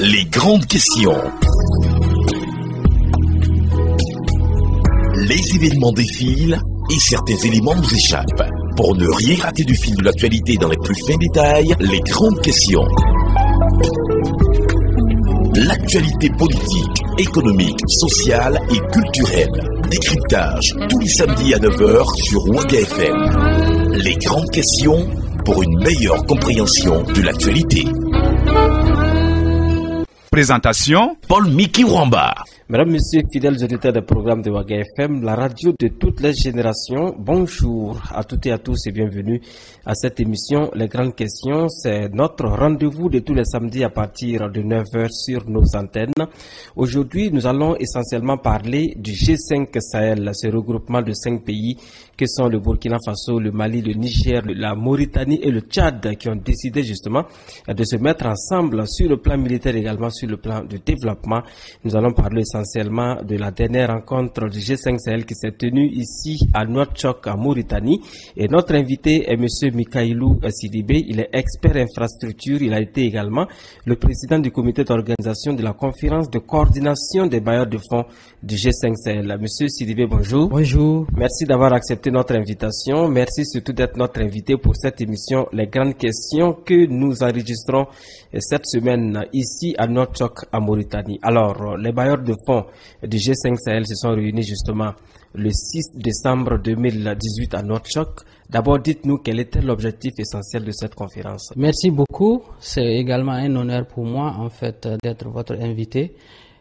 Les grandes questions. Les événements défilent et certains éléments nous échappent. Pour ne rien rater du fil de l'actualité dans les plus fins détails, les grandes questions. L'actualité politique, économique, sociale et culturelle. Décryptage tous les samedis à 9h sur Waga FM. Les grandes questions pour une meilleure compréhension de l'actualité. Présentation Paul Miki Wamba. Mesdames, Messieurs, fidèles auditeurs des programmes de Waga FM, la radio de toutes les générations, bonjour à toutes et à tous et bienvenue à cette émission. Les grandes questions, c'est notre rendez-vous de tous les samedis à partir de 9h sur nos antennes. Aujourd'hui, nous allons essentiellement parler du G5 Sahel, ce regroupement de 5 pays que sont le Burkina Faso, le Mali, le Niger, la Mauritanie et le Tchad qui ont décidé justement de se mettre ensemble sur le plan militaire et également sur le plan du développement. Nous allons parler essentiellement de la dernière rencontre du G5 Sahel qui s'est tenue ici à Nouakchott en Mauritanie. Et notre invité est monsieur Mikailou Sidibé. Il est expert infrastructure. Il a été également le président du comité d'organisation de la conférence de coordination des bailleurs de fonds du G5 Sahel. Monsieur Sidibé, bonjour. Bonjour. Merci d'avoir accepté notre invitation. Merci surtout d'être notre invité pour cette émission Les grandes questions que nous enregistrons cette semaine ici à Nouakchott en Mauritanie. Alors, les bailleurs de fonds du G5 Sahel se sont réunis justement le 6 décembre 2018 à Nouakchott. D'abord, dites-nous quel était l'objectif essentiel de cette conférence. Merci beaucoup. C'est également un honneur pour moi, en fait, d'être votre invité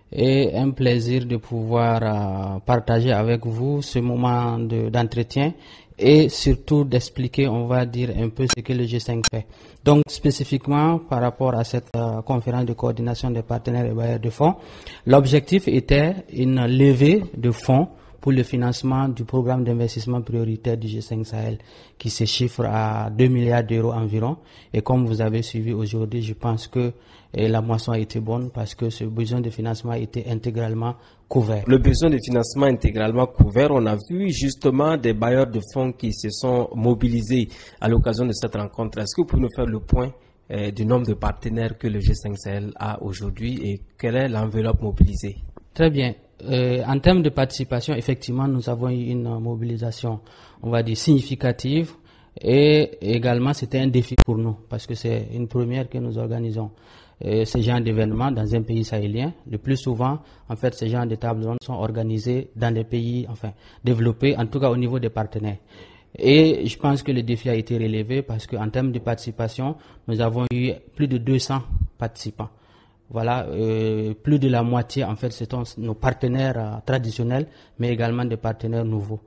et un plaisir de pouvoir partager avec vous ce moment d'entretien et surtout d'expliquer, on va dire, un peu ce que le G5 fait. Donc, spécifiquement par rapport à cette conférence de coordination des partenaires et bailleurs de fonds, l'objectif était une levée de fonds pour le financement du programme d'investissement prioritaire du G5 Sahel qui se chiffre à 2 milliards d'euros environ. Et comme vous avez suivi aujourd'hui, je pense que la moisson a été bonne parce que ce besoin de financement a été intégralement couvert. Le besoin de financement intégralement couvert, on a vu justement des bailleurs de fonds qui se sont mobilisés à l'occasion de cette rencontre. Est-ce que vous pouvez nous faire le point du nombre de partenaires que le G5 Sahel a aujourd'hui et quelle est l'enveloppe mobilisée? Très bien. En termes de participation, effectivement, nous avons eu une mobilisation, on va dire, significative et également c'était un défi pour nous parce que c'est une première que nous organisons. Ce genre d'événements dans un pays sahélien. Le plus souvent, en fait, ces genres de tables rondes sont organisés dans des pays, enfin, développés, en tout cas au niveau des partenaires. Et je pense que le défi a été relevé parce qu'en termes de participation, nous avons eu plus de 200 participants. Voilà, plus de la moitié, en fait, ce sont nos partenaires traditionnels, mais également des partenaires nouveaux.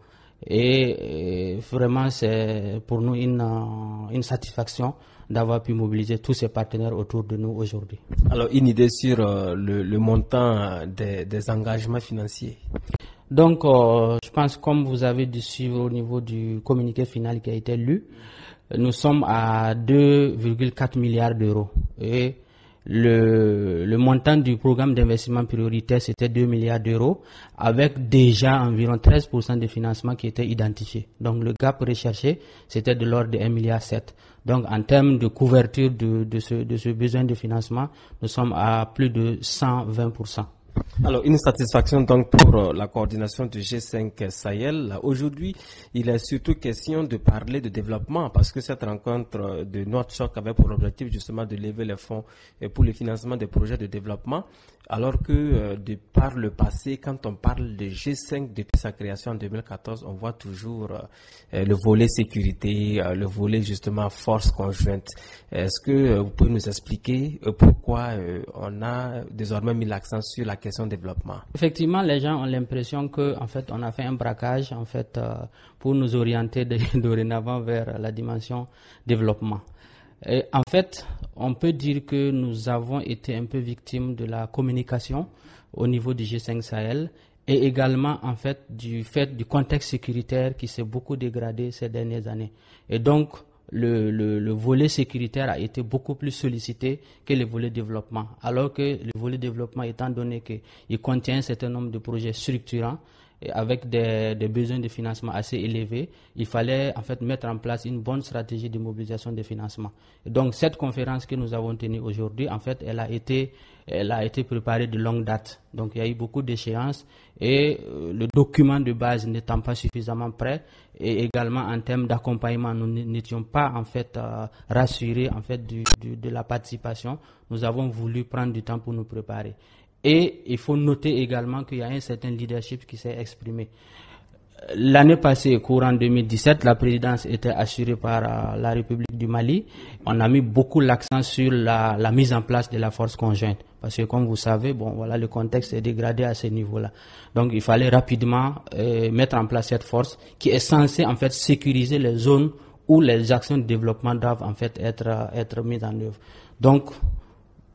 Et vraiment, c'est pour nous une satisfaction d'avoir pu mobiliser tous ces partenaires autour de nous aujourd'hui. Alors, une idée sur le montant des engagements financiers? Donc, je pense, comme vous avez dû suivre au niveau du communiqué final qui a été lu, nous sommes à 2,4 milliards d'euros. Et le montant du programme d'investissement prioritaire, c'était 2 milliards d'euros, avec déjà environ 13% de financement qui était identifié. Donc, le gap recherché, c'était de l'ordre de 1,7 milliard. Donc, en termes de couverture de ce besoin de financement, nous sommes à plus de 120%. Alors, une satisfaction donc pour la coordination du G5 Sahel. Aujourd'hui, il est surtout question de parler de développement parce que cette rencontre de Nouakchott avait pour objectif justement de lever les fonds pour le financement des projets de développement. Alors que de par le passé, quand on parle de G5 depuis sa création en 2014, on voit toujours le volet sécurité, le volet justement force conjointe. Est-ce que vous pouvez nous expliquer pourquoi on a désormais mis l'accent sur la question développement? Effectivement, les gens ont l'impression que, en fait, on a fait un braquage, en fait, pour nous orienter dorénavant vers la dimension développement. Et en fait, on peut dire que nous avons été un peu victimes de la communication au niveau du G5 Sahel et également en fait du contexte sécuritaire qui s'est beaucoup dégradé ces dernières années. Et donc, le volet sécuritaire a été beaucoup plus sollicité que le volet développement. Alors que le volet développement, étant donné qu'il contient un certain nombre de projets structurants, et avec des besoins de financement assez élevés, il fallait en fait mettre en place une bonne stratégie de mobilisation de financement. Et donc cette conférence que nous avons tenue aujourd'hui, en fait, elle a été préparée de longue date. Donc il y a eu beaucoup d'échéances et le document de base n'étant pas suffisamment prêt, et également en termes d'accompagnement, nous n'étions pas en fait rassurés en fait de la participation. Nous avons voulu prendre du temps pour nous préparer. Et il faut noter également qu'il y a un certain leadership qui s'est exprimé. L'année passée, courant 2017, la présidence était assurée par la République du Mali. On a mis beaucoup l'accent sur la mise en place de la force conjointe. Parce que comme vous savez, le contexte est dégradé à ce niveau-là. Donc il fallait rapidement mettre en place cette force qui est censée en fait sécuriser les zones où les actions de développement doivent en fait être mises en œuvre. Donc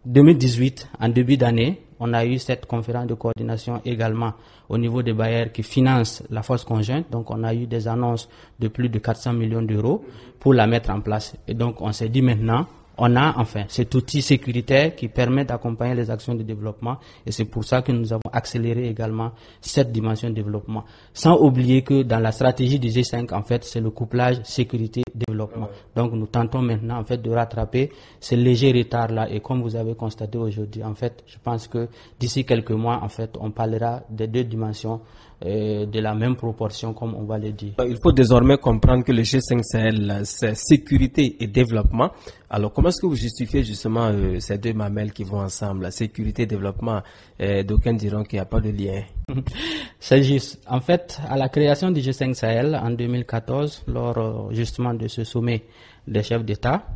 2018, en début d'année, on a eu cette conférence de coordination également au niveau des bailleurs qui financent la force conjointe. Donc on a eu des annonces de plus de 400 millions d'euros pour la mettre en place. Et donc on s'est dit maintenant, on a enfin cet outil sécuritaire qui permet d'accompagner les actions de développement, et c'est pour ça que nous avons accéléré également cette dimension de développement. Sans oublier que dans la stratégie du G5, en fait, c'est le couplage sécurité-développement. Donc nous tentons maintenant en fait de rattraper ce léger retard-là, et comme vous avez constaté aujourd'hui, en fait, je pense que d'ici quelques mois, en fait, on parlera des deux dimensions de la même proportion, comme on va le dire. Il faut désormais comprendre que le G5 Sahel, c'est sécurité et développement. Alors, comment est-ce que vous justifiez justement ces deux mamelles qui vont ensemble, la sécurité et développement? D'aucuns diront qu'il n'y a pas de lien. C'est juste. En fait, à la création du G5 Sahel en 2014, lors justement de ce sommet des chefs d'État,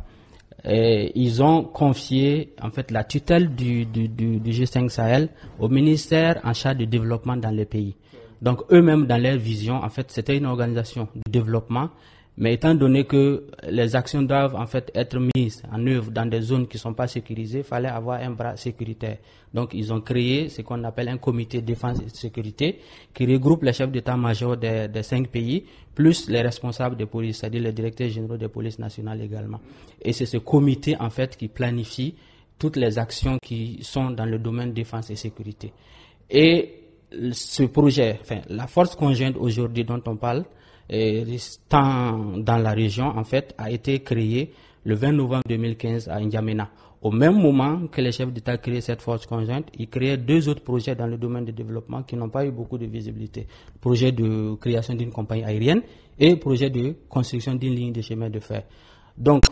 ils ont confié en fait la tutelle du G5 Sahel au ministère en charge du développement dans les pays. Donc eux-mêmes, dans leur vision, en fait, c'était une organisation de développement, mais étant donné que les actions doivent en fait être mises en œuvre dans des zones qui ne sont pas sécurisées, il fallait avoir un bras sécuritaire. Donc ils ont créé ce qu'on appelle un comité de défense et de sécurité qui regroupe les chefs d'état-major des 5 pays, plus les responsables de police, c'est-à-dire les directeurs généraux de police nationale également. Et c'est ce comité en fait qui planifie toutes les actions qui sont dans le domaine de défense et sécurité. Et ce projet, enfin la force conjointe aujourd'hui dont on parle, restant dans la région, en fait, a été créé le 20 novembre 2015 à N'Djamena. Au même moment que les chefs d'État créaient cette force conjointe, ils créaient 2 autres projets dans le domaine du développement qui n'ont pas eu beaucoup de visibilité. Projet de création d'une compagnie aérienne et projet de construction d'une ligne de chemin de fer. Donc,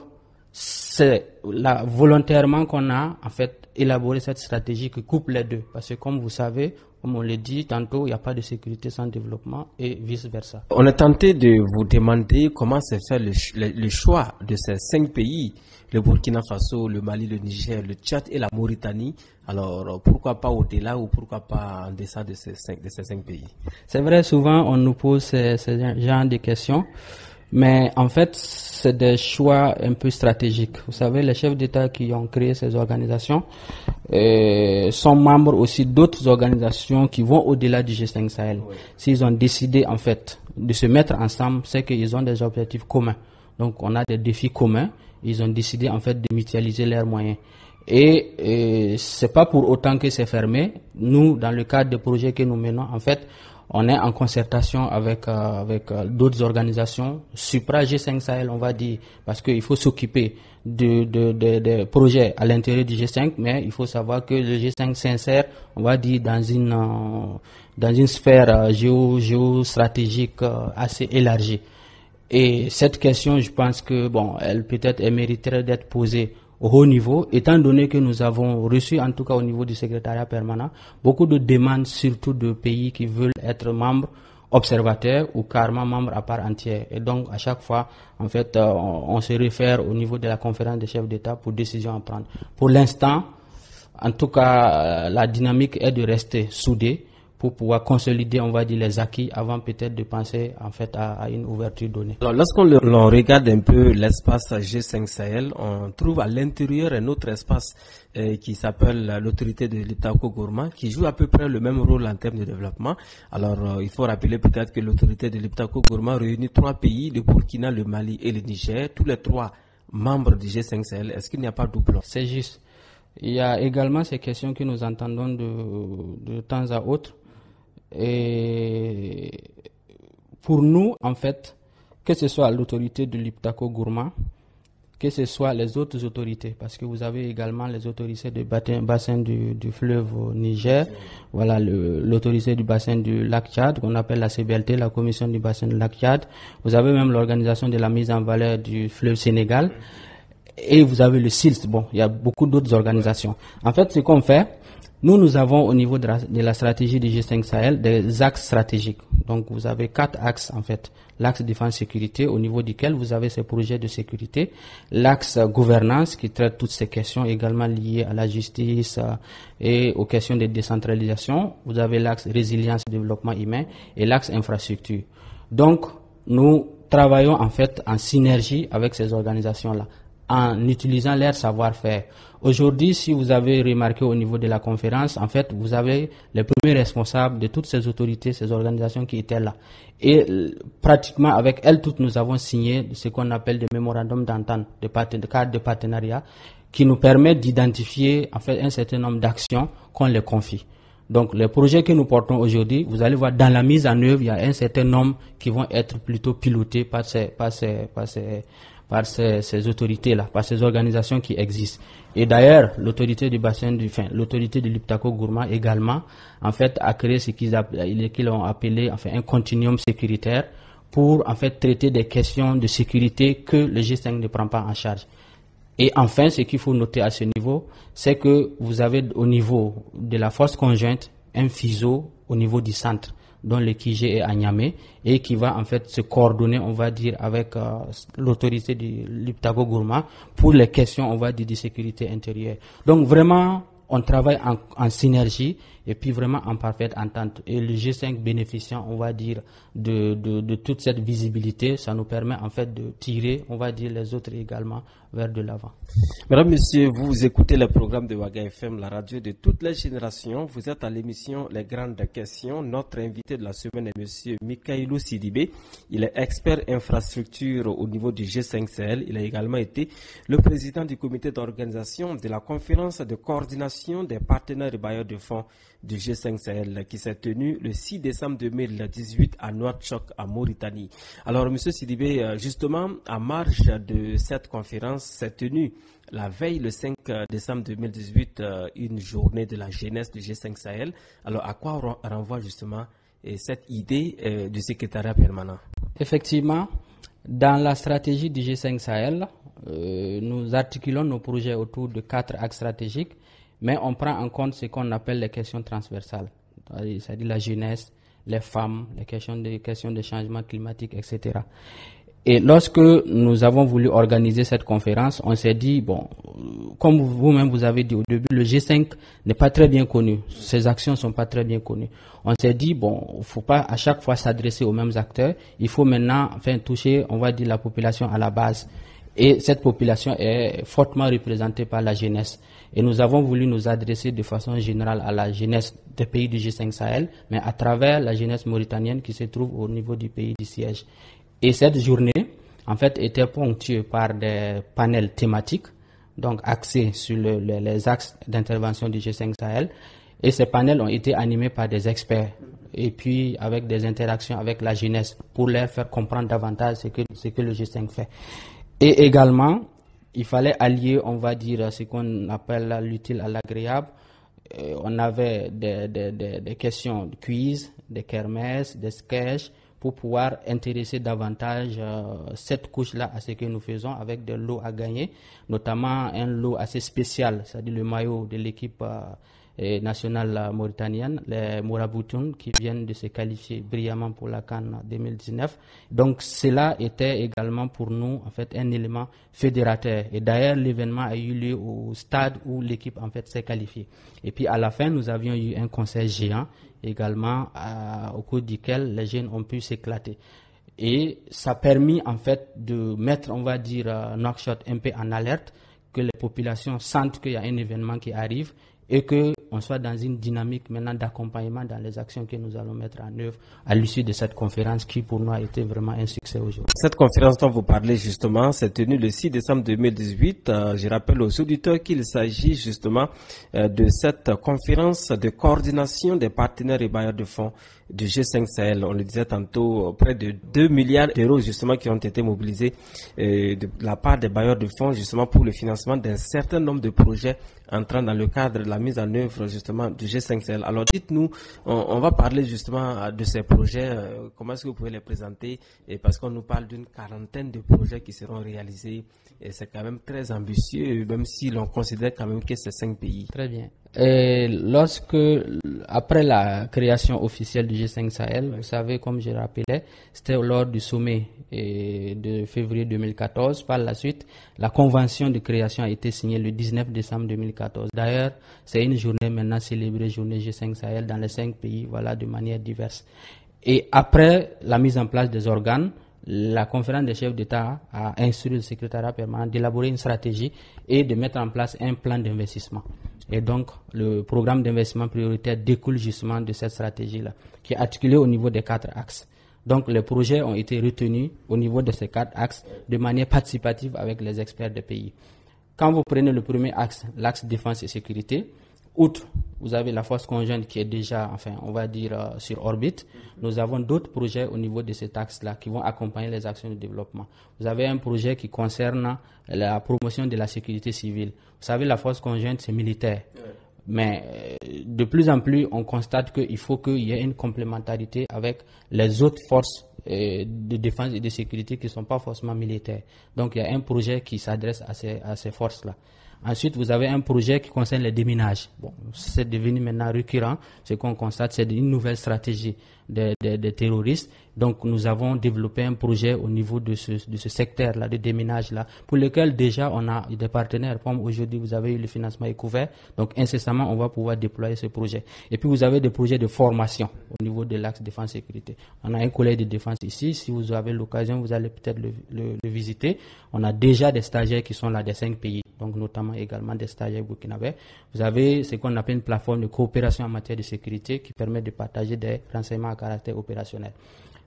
c'est là volontairement qu'on a en fait élaboré cette stratégie qui coupe les deux. Parce que comme vous savez, comme on l'a dit tantôt, il n'y a pas de sécurité sans développement et vice-versa. On est tenté de vous demander comment s'est fait le choix de ces 5 pays, le Burkina Faso, le Mali, le Niger, le Tchad et la Mauritanie. Alors pourquoi pas au-delà ou pourquoi pas en deçà de ces 5 pays? C'est vrai, souvent on nous pose ces genres de questions. Mais en fait, c'est des choix un peu stratégiques. Vous savez, les chefs d'État qui ont créé ces organisations sont membres aussi d'autres organisations qui vont au-delà du G5 Sahel. Oui. S'ils ont décidé en fait de se mettre ensemble, c'est qu'ils ont des objectifs communs. Donc on a des défis communs. Ils ont décidé en fait de mutualiser leurs moyens. Et c'est pas pour autant que c'est fermé. Nous, dans le cadre des projets que nous menons, en fait, on est en concertation avec d'autres organisations, supra G5 Sahel, on va dire, parce qu'il faut s'occuper de projets à l'intérieur du G5, mais il faut savoir que le G5 s'insère, on va dire, dans une sphère géostratégique assez élargie. Et cette question, je pense que elle mériterait d'être posée au haut niveau, étant donné que nous avons reçu, en tout cas au niveau du secrétariat permanent, beaucoup de demandes, surtout de pays qui veulent être membres observateurs ou carrément membres à part entière. Et donc, à chaque fois, en fait, on se réfère au niveau de la conférence des chefs d'État pour décision à prendre. Pour l'instant, en tout cas, la dynamique est de rester soudée pour pouvoir consolider, on va dire, les acquis avant peut-être de penser en fait à une ouverture donnée. Alors, lorsqu'on regarde un peu l'espace G5 Sahel, on trouve à l'intérieur un autre espace qui s'appelle l'autorité de l'Iptako-Gourma, qui joue à peu près le même rôle en termes de développement. Alors, il faut rappeler peut-être que l'autorité de l'Iptako-Gourma réunit 3 pays, le Burkina, le Mali et le Niger, tous les 3 membres du G5 Sahel. Est-ce qu'il n'y a pas de doublon? C'est juste. Il y a également ces questions que nous entendons de temps à autre. Et pour nous, en fait, que ce soit l'autorité de l'Iptako Gourma, que ce soit les autres autorités, parce que vous avez également les autorités du bassin du fleuve au Niger, voilà, l'autorité du bassin du lac Tchad, qu'on appelle la CBLT, la commission du bassin du lac Tchad. Vous avez même l'organisation de la mise en valeur du fleuve Sénégal, et vous avez le SILS. Bon, il y a beaucoup d'autres organisations. En fait, ce qu'on fait, nous avons au niveau de la stratégie du G5 Sahel des axes stratégiques. Donc, vous avez 4 axes, en fait. L'axe défense-sécurité, au niveau duquel vous avez ces projets de sécurité. L'axe gouvernance, qui traite toutes ces questions également liées à la justice et aux questions de décentralisation. Vous avez l'axe résilience et développement humain et l'axe infrastructure. Donc, nous travaillons, en fait, en synergie avec ces organisations-là, en utilisant leur savoir-faire. Aujourd'hui, si vous avez remarqué au niveau de la conférence, en fait, vous avez les premiers responsables de toutes ces autorités, ces organisations qui étaient là. Et pratiquement avec elles toutes, nous avons signé ce qu'on appelle des mémorandums d'entente, de cadre de partenariat, qui nous permettent d'identifier, en fait, un certain nombre d'actions qu'on les confie. Donc, les projets que nous portons aujourd'hui, vous allez voir, dans la mise en œuvre, il y a un certain nombre qui vont être plutôt pilotés par ces autorités-là, par ces organisations qui existent. Et d'ailleurs, l'autorité du bassin l'autorité de l'Iptako Gourma également, en fait, a créé ce qu'ils ont appelé, enfin, un continuum sécuritaire pour, en fait, traiter des questions de sécurité que le G5 ne prend pas en charge. Et enfin, ce qu'il faut noter à ce niveau, c'est que vous avez au niveau de la force conjointe un FISO au niveau du centre, dont le QG est à Niamey, et qui va en fait se coordonner, on va dire, avec l'autorité de l'Iptako Gourma pour les questions, on va dire, de sécurité intérieure. Donc vraiment, on travaille en synergie et puis vraiment en parfaite entente. Et le G5 bénéficiant, on va dire, de toute cette visibilité, ça nous permet en fait de tirer, on va dire, les autres également vers de l'avant. Mesdames, Messieurs, vous écoutez le programme de Waga FM, la radio de toutes les générations. Vous êtes à l'émission Les Grandes Questions. Notre invité de la semaine est Monsieur Mikailou Sidibé. Il est expert infrastructure au niveau du G5 Sahel. Il a également été le président du comité d'organisation de la conférence de coordination des partenaires et bailleurs de fonds du G5 Sahel qui s'est tenu le 6 décembre 2018 à Nouakchott, en Mauritanie. Alors, Monsieur Sidibé, justement, à marge de cette conférence, s'est tenue la veille, le 5 décembre 2018, une journée de la jeunesse du G5 Sahel. Alors, à quoi renvoie justement cette idée du secrétariat permanent? Effectivement, dans la stratégie du G5 Sahel, nous articulons nos projets autour de 4 axes stratégiques, mais on prend en compte ce qu'on appelle les questions transversales, c'est-à-dire la jeunesse, les femmes, les questions de changement climatique, etc. Et lorsque nous avons voulu organiser cette conférence, on s'est dit, bon, comme vous-même vous avez dit au début, le G5 n'est pas très bien connu. Ses actions ne sont pas très bien connues. On s'est dit, bon, il ne faut pas à chaque fois s'adresser aux mêmes acteurs. Il faut maintenant, enfin, toucher, on va dire, la population à la base. Et cette population est fortement représentée par la jeunesse. Et nous avons voulu nous adresser de façon générale à la jeunesse des pays du G5 Sahel, mais à travers la jeunesse mauritanienne qui se trouve au niveau du pays du siège. Et cette journée, en fait, était ponctuée par des panels thématiques, donc axés sur les axes d'intervention du G5 Sahel. Et ces panels ont été animés par des experts, et puis avec des interactions avec la jeunesse pour leur faire comprendre davantage ce que le G5 fait. Et également, il fallait allier, on va dire, ce qu'on appelle l'utile à l'agréable. On avait des questions de quiz, des kermesses, des sketchs, pour pouvoir intéresser davantage cette couche-là à ce que nous faisons avec des lots à gagner, notamment un lot assez spécial, c'est-à-dire le maillot de l'équipe nationale mauritanienne, les Mouraboutoun, qui viennent de se qualifier brillamment pour la CAN 2019. Donc cela était également pour nous en fait un élément fédérateur. Et d'ailleurs l'événement a eu lieu au stade où l'équipe en fait s'est qualifiée. Et puis à la fin nous avions eu un concert géant également au cours duquel les jeunes ont pu s'éclater. Et ça a permis en fait de mettre, on va dire, Nouakchott un peu en alerte, que les populations sentent qu'il y a un événement qui arrive et qu'on soit dans une dynamique maintenant d'accompagnement dans les actions que nous allons mettre en œuvre à l'issue de cette conférence qui pour nous a été vraiment un succès aujourd'hui. Cette conférence dont vous parlez justement s'est tenue le 6 décembre 2018. Je rappelle aux auditeurs qu'il s'agit justement de cette conférence de coordination des partenaires et bailleurs de fonds du G5 Sahel. On le disait tantôt, près de 2 milliards d'euros justement qui ont été mobilisés de la part des bailleurs de fonds justement pour le financement d'un certain nombre de projets entrant dans le cadre de la mise en œuvre justement du G5 Sahel. Alors dites-nous, on va parler justement de ces projets, comment est-ce que vous pouvez les présenter, et parce qu'on nous parle d'une quarantaine de projets qui seront réalisés, et c'est quand même très ambitieux, même si l'on considère quand même que c'est 5 pays. Très bien. Après la création officielle du G5 Sahel, vous savez, comme je rappelais, c'était lors du sommet de février 2014. Par la suite, la convention de création a été signée le 19 décembre 2014. D'ailleurs, c'est une journée maintenant célébrée, journée G5 Sahel, dans les 5 pays, voilà, de manière diverse. Et après la mise en place des organes, la conférence des chefs d'État a instruit le secrétariat permanent d'élaborer une stratégie et de mettre en place un plan d'investissement. Et donc, le programme d'investissement prioritaire découle justement de cette stratégie-là, qui est articulée au niveau des 4 axes. Donc, les projets ont été retenus au niveau de ces 4 axes de manière participative avec les experts des pays. Quand vous prenez le premier axe, l'axe défense et sécurité, outre, vous avez la force conjointe qui est déjà, enfin, on va dire, sur orbite. Nous avons d'autres projets au niveau de cet axe-là qui vont accompagner les actions de développement. Vous avez un projet qui concerne la promotion de la sécurité civile. Vous savez, la force conjointe, c'est militaire. Mais de plus en plus, on constate qu'il faut qu'il y ait une complémentarité avec les autres forces de défense et de sécurité qui ne sont pas forcément militaires. Donc, il y a un projet qui s'adresse à ces forces-là. Ensuite, vous avez un projet qui concerne les déminages. Bon, c'est devenu maintenant récurrent. Ce qu'on constate, c'est une nouvelle stratégie des terroristes. Donc, nous avons développé un projet au niveau de ce secteur-là, de déminage-là, pour lequel déjà on a des partenaires. Comme aujourd'hui, vous avez eu le financement est couvert. Donc, incessamment, on va pouvoir déployer ce projet. Et puis, vous avez des projets de formation au niveau de l'axe défense-sécurité. On a un collège de défense ici. Si vous avez l'occasion, vous allez peut-être le visiter. On a déjà des stagiaires qui sont là des 5 pays. Donc, notamment également des stagiaires burkinabés. Vous avez ce qu'on appelle une plateforme de coopération en matière de sécurité qui permet de partager des renseignements à caractère opérationnel.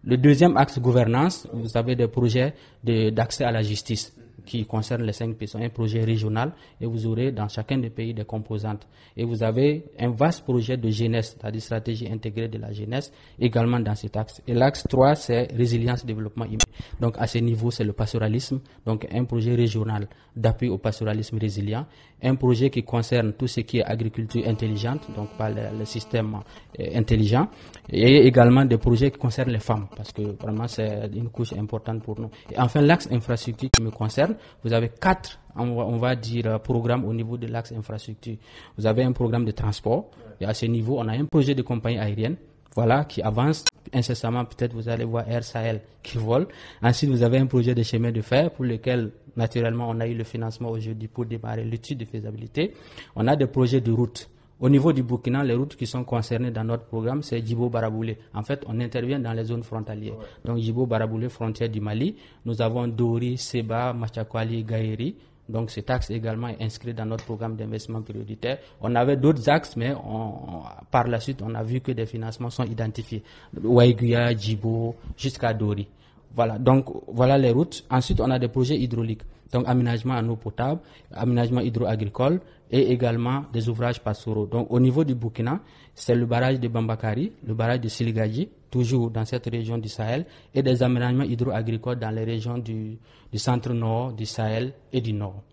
Le deuxième axe gouvernance, vous avez des projets d'accès à la justice qui concernent les 5 pays. C'est un projet régional et vous aurez dans chacun des pays des composantes. Et vous avez un vaste projet de jeunesse, c'est-à-dire stratégie intégrée de la jeunesse, également dans cet axe. Et l'axe 3, c'est résilience, développement humain. Donc à ce niveau, c'est le pastoralisme, donc un projet régional d'appui au pastoralisme résilient. Un projet qui concerne tout ce qui est agriculture intelligente, donc par le système intelligent. Et également des projets qui concernent les femmes, parce que vraiment c'est une couche importante pour nous. Et enfin, l'axe infrastructure qui me concerne, vous avez 4, on va dire, programmes au niveau de l'axe infrastructure. Vous avez un programme de transport, et à ce niveau, on a un projet de compagnie aérienne, voilà, qui avance incessamment. Peut-être vous allez voir Air Sahel qui vole. Ensuite, vous avez un projet de chemin de fer pour lequel, naturellement, on a eu le financement aujourd'hui pour démarrer l'étude de faisabilité. On a des projets de route. Au niveau du Burkina, les routes qui sont concernées dans notre programme, c'est Djibo-Baraboulé. En fait, on intervient dans les zones frontalières. Donc, Djibo-Baraboulé, frontière du Mali. Nous avons Dori, Seba, Machakwali, Gaïri. Donc, cet axe également est inscrit dans notre programme d'investissement prioritaire. On avait d'autres axes, mais par la suite, on a vu que des financements sont identifiés. Ouaïguya, Djibo, jusqu'à Dori. Voilà. Donc, voilà les routes. Ensuite, on a des projets hydrauliques. Donc, aménagement en eau potable, aménagement hydro-agricole et également des ouvrages pastoraux. Donc, au niveau du Burkina, c'est le barrage de Bambakari, le barrage de Siligadji, toujours dans cette région du Sahel, et des aménagements hydro-agricoles dans les régions du centre-nord, du Sahel et du nord.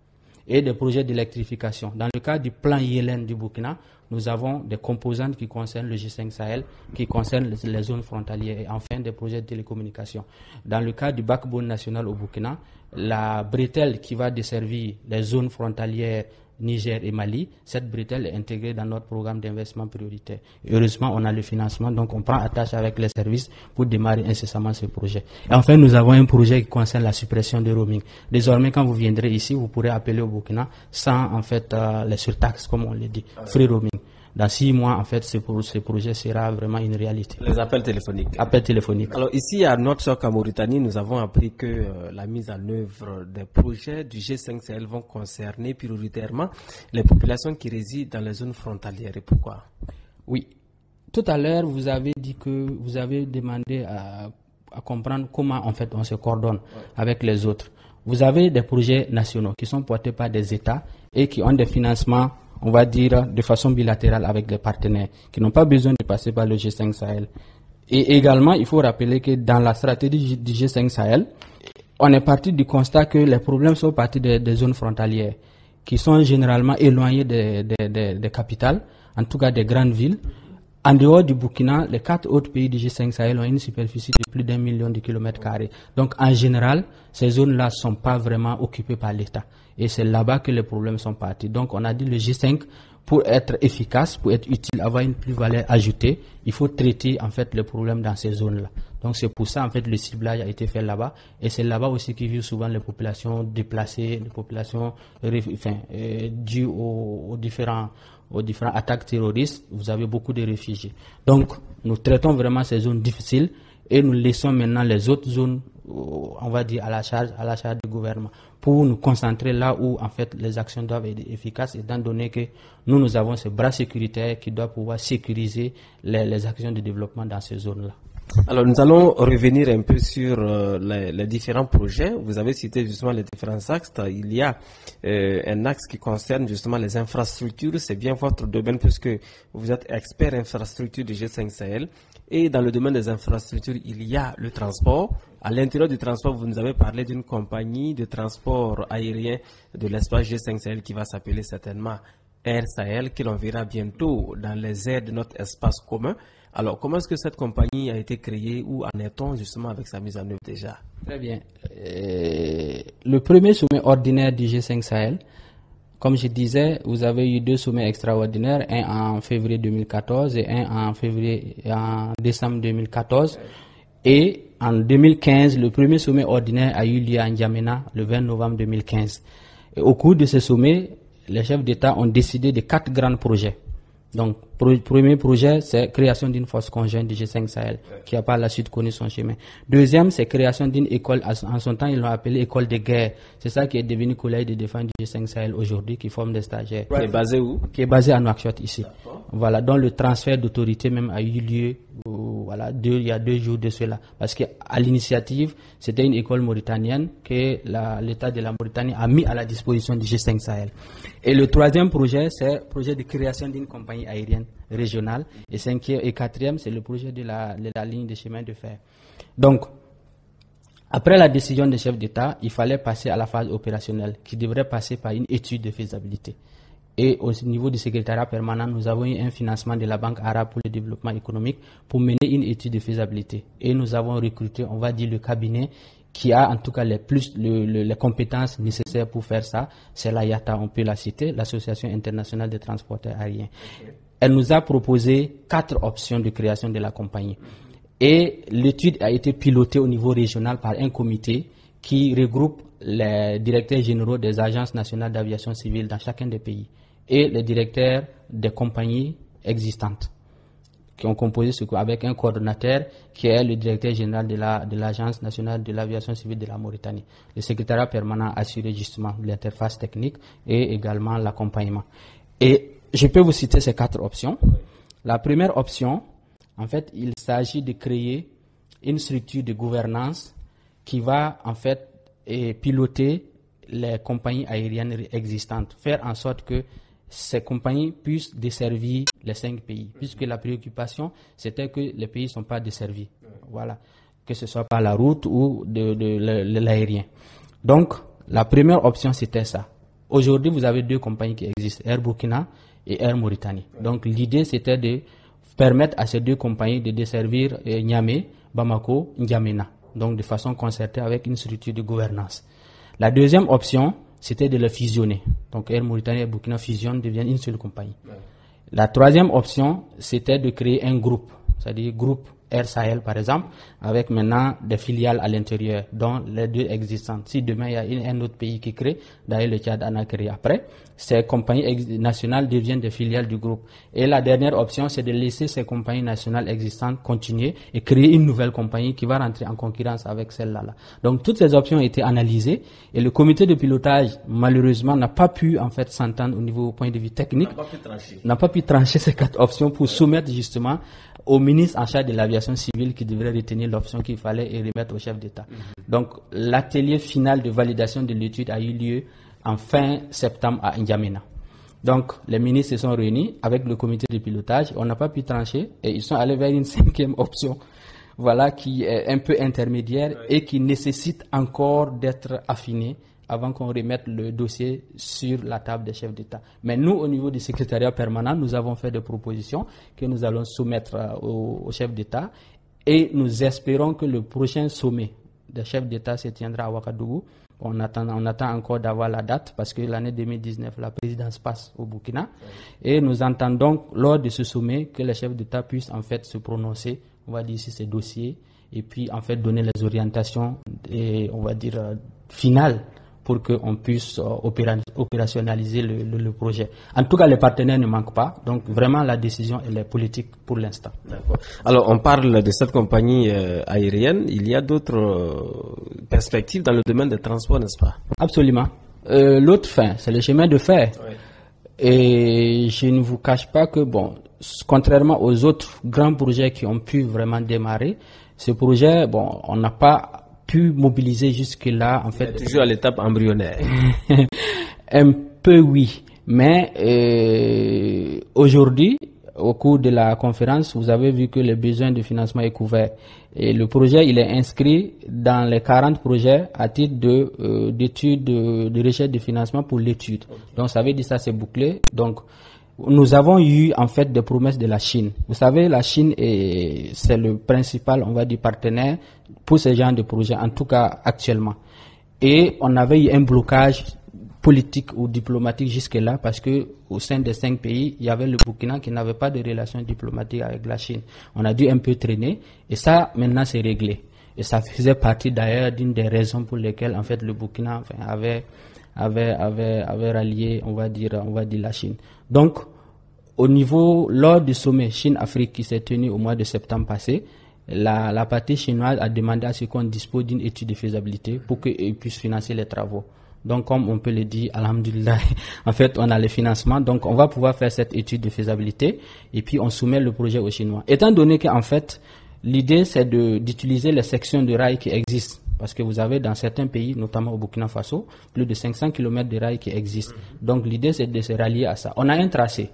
Et des projets d'électrification. Dans le cas du plan Yélen du Burkina, nous avons des composantes qui concernent le G5 Sahel, qui concernent les zones frontalières, et enfin des projets de télécommunication. Dans le cas du backbone national au Burkina, la bretelle qui va desservir les zones frontalières Niger et Mali, cette bretelle est intégrée dans notre programme d'investissement prioritaire. Et heureusement, on a le financement, donc on prend attache avec les services pour démarrer incessamment ce projet. Et enfin, nous avons un projet qui concerne la suppression du roaming. Désormais, quand vous viendrez ici, vous pourrez appeler au Burkina sans, en fait, les surtaxes, comme on le dit, free roaming. dans 6 mois, en fait, ce projet sera vraiment une réalité. Les appels téléphoniques. Appels téléphoniques. Alors ici à Nouakchott, en Mauritanie, nous avons appris que la mise en œuvre des projets du G5 Sahel vont concerner prioritairement les populations qui résident dans les zones frontalières. Et pourquoi? Oui. Tout à l'heure, vous avez dit que vous avez demandé à comprendre comment en fait on se coordonne avec les autres. Vous avez des projets nationaux qui sont portés par des États et qui ont des financements, on va dire, de façon bilatérale avec des partenaires, qui n'ont pas besoin de passer par le G5 Sahel. Et également, il faut rappeler que dans la stratégie du G5 Sahel, on est parti du constat que les problèmes sont partis des zones frontalières, qui sont généralement éloignées des capitales, en tout cas des grandes villes. En dehors du Burkina, les 4 autres pays du G5 Sahel ont une superficie de plus d'1 million de kilomètres carrés. Donc, en général, ces zones-là ne sont pas vraiment occupées par l'État. Et c'est là-bas que les problèmes sont partis. Donc, on a dit le G5, pour être efficace, pour être utile, avoir une plus-value ajoutée, il faut traiter, en fait, les problèmes dans ces zones-là. Donc, c'est pour ça, en fait, le ciblage a été fait là-bas. Et c'est là-bas aussi que vivent souvent les populations déplacées, les populations, dues aux différentes attaques terroristes. Vous avez beaucoup de réfugiés. Donc, nous traitons vraiment ces zones difficiles et nous laissons maintenant les autres zones, on va dire, à la charge du gouvernement, pour nous concentrer là où, en fait, les actions doivent être efficaces, étant donné que nous avons ce bras sécuritaire qui doit pouvoir sécuriser les actions de développement dans ces zones-là. Alors, nous allons revenir un peu sur les différents projets. Vous avez cité justement les différents axes. Il y a un axe qui concerne justement les infrastructures. C'est bien votre domaine puisque vous êtes expert infrastructure du G5 Sahel. Et dans le domaine des infrastructures, il y a le transport. À l'intérieur du transport, vous nous avez parlé d'une compagnie de transport aérien de l'espace G5 Sahel qui va s'appeler certainement Air Sahel, que l'on verra bientôt dans les airs de notre espace commun. Alors, comment est-ce que cette compagnie a été créée? Où en est-on justement avec sa mise en œuvre déjà? Très bien. Le premier sommet ordinaire du G5 Sahel, comme je disais, vous avez eu 2 sommets extraordinaires, un en février 2014 et un en décembre 2014. Et en 2015, le premier sommet ordinaire a eu lieu à N'Djamena le 20 novembre 2015. Et au cours de ce sommet, les chefs d'État ont décidé de 4 grands projets. Donc, premier projet, c'est création d'une force conjointe du G5 Sahel, qui a par la suite connu son chemin. Deuxième, c'est création d'une école, en son temps, ils l'ont appelée école de guerre. C'est ça qui est devenu collège de défense du G5 Sahel aujourd'hui, qui forme des stagiaires. Qui est basé où? Qui est basé à Nouakchott, ici. Voilà, dont le transfert d'autorité même a eu lieu, il y a 2 jours de cela. Parce qu'à l'initiative, c'était une école mauritanienne que l'État de la Mauritanie a mis à la disposition du G5 Sahel. Et le troisième projet, c'est le projet de création d'une compagnie aérienne régionale. Et 5e et 4e, c'est le projet de la ligne de chemin de fer. Donc, après la décision des chefs d'État, il fallait passer à la phase opérationnelle, qui devrait passer par une étude de faisabilité. Et au niveau du secrétariat permanent, nous avons eu un financement de la Banque arabe pour le développement économique pour mener une étude de faisabilité. Et nous avons recruté, on va dire, le cabinet qui a en tout cas les compétences nécessaires pour faire ça. C'est l'AIATA, on peut la citer, l'Association internationale des transporteurs aériens. Elle nous a proposé 4 options de création de la compagnie. Et l'étude a été pilotée au niveau régional par un comité qui regroupe les directeurs généraux des agences nationales d'aviation civile dans chacun des pays et les directeurs des compagnies existantes qui ont composé avec un coordonnateur qui est le directeur général de l'Agence nationale de l'aviation civile de la Mauritanie. Le secrétariat permanent a assuré justement l'interface technique et également l'accompagnement. Et je peux vous citer ces 4 options. La première option, en fait, il s'agit de créer une structure de gouvernance qui va en fait piloter les compagnies aériennes existantes, faire en sorte que ces compagnies puissent desservir les 5 pays, puisque la préoccupation c'était que les pays ne sont pas desservis, voilà, que ce soit par la route ou de l'aérien. Donc la première option c'était ça. Aujourd'hui vous avez 2 compagnies qui existent, Air Burkina et Air Mauritanie. Donc l'idée c'était de permettre à ces 2 compagnies de desservir Niamey, Bamako, N'Djamena, donc de façon concertée avec une structure de gouvernance. La deuxième option, c'était de le fusionner. Donc Air Mauritanie et Burkina fusionnent, deviennent une seule compagnie. La troisième option, c'était de créer un groupe, c'est-à-dire groupe Air Sahel par exemple, avec maintenant des filiales à l'intérieur, dont les 2 existantes. Si demain il y a un autre pays qui crée, d'ailleurs le Tchad en a créé après, ces compagnies nationales deviennent des filiales du groupe. Et la dernière option, c'est de laisser ces compagnies nationales existantes continuer et créer une nouvelle compagnie qui va rentrer en concurrence avec celle-là. Donc toutes ces options ont été analysées et le comité de pilotage, malheureusement, n'a pas pu en fait s'entendre au niveau point de vue technique, n'a pas pu trancher ces 4 options pour soumettre justement au ministre en charge de l'aviation civile qui devrait retenir l'option qu'il fallait et remettre au chef d'État. Donc l'atelier final de validation de l'étude a eu lieu en fin septembre à N'Djamena. Donc les ministres se sont réunis avec le comité de pilotage, on n'a pas pu trancher et ils sont allés vers une 5e option, voilà, qui est un peu intermédiaire et qui nécessite encore d'être affinée avant qu'on remette le dossier sur la table des chefs d'État. Mais nous, au niveau du secrétariat permanent, nous avons fait des propositions que nous allons soumettre aux chefs d'État et nous espérons que le prochain sommet des chefs d'État se tiendra à Ouagadougou. On attend encore d'avoir la date parce que l'année 2019, la présidence passe au Burkina. Et nous entendons lors de ce sommet que les chefs d'État puissent en fait se prononcer, on va dire, sur ces dossiers et puis en fait donner les orientations et on va dire finales pour qu'on puisse opérationnaliser le projet. En tout cas, les partenaires ne manquent pas. Donc, vraiment, la décision, elle est politique pour l'instant. D'accord. Alors, on parle de cette compagnie aérienne. Il y a d'autres perspectives dans le domaine des transports, n'est-ce pas? Absolument. L'autre fin, c'est le chemin de fer. Oui. Et je ne vous cache pas que, bon, contrairement aux autres grands projets qui ont pu vraiment démarrer, ce projet, bon, on n'a pas pu mobiliser jusque-là, en fait. Toujours à l'étape embryonnaire. Un peu oui, mais aujourd'hui, au cours de la conférence, vous avez vu que le besoin de financement est couvert. Et le projet, il est inscrit dans les 40 projets à titre d'études, de recherche de financement pour l'étude. Okay. Donc, ça veut dire ça, c'est bouclé. Donc, nous avons eu en fait des promesses de la Chine. Vous savez, la Chine c'est le principal, on va dire, partenaire pour ce genre de projet, en tout cas actuellement. Et on avait eu un blocage politique ou diplomatique jusque-là parce que au sein des 5 pays, il y avait le Burkina qui n'avait pas de relations diplomatiques avec la Chine. On a dû un peu traîner et ça, maintenant, c'est réglé. Et ça faisait partie d'ailleurs d'une des raisons pour lesquelles en fait le Burkina avait rallié, on va dire la Chine. Donc, lors du sommet Chine-Afrique qui s'est tenu au mois de septembre passé, la partie chinoise a demandé à ce qu'on dispose d'une étude de faisabilité pour qu'ils puissent financer les travaux. Donc, comme on peut le dire, alhamdoulilah, en fait, on a le financement. Donc, on va pouvoir faire cette étude de faisabilité et puis on soumet le projet aux Chinois. Étant donné qu'en fait, l'idée, c'est d'utiliser les sections de rails qui existent. Parce que vous avez dans certains pays, notamment au Burkina Faso, plus de 500 km de rails qui existent. Donc l'idée, c'est de se rallier à ça. On a un tracé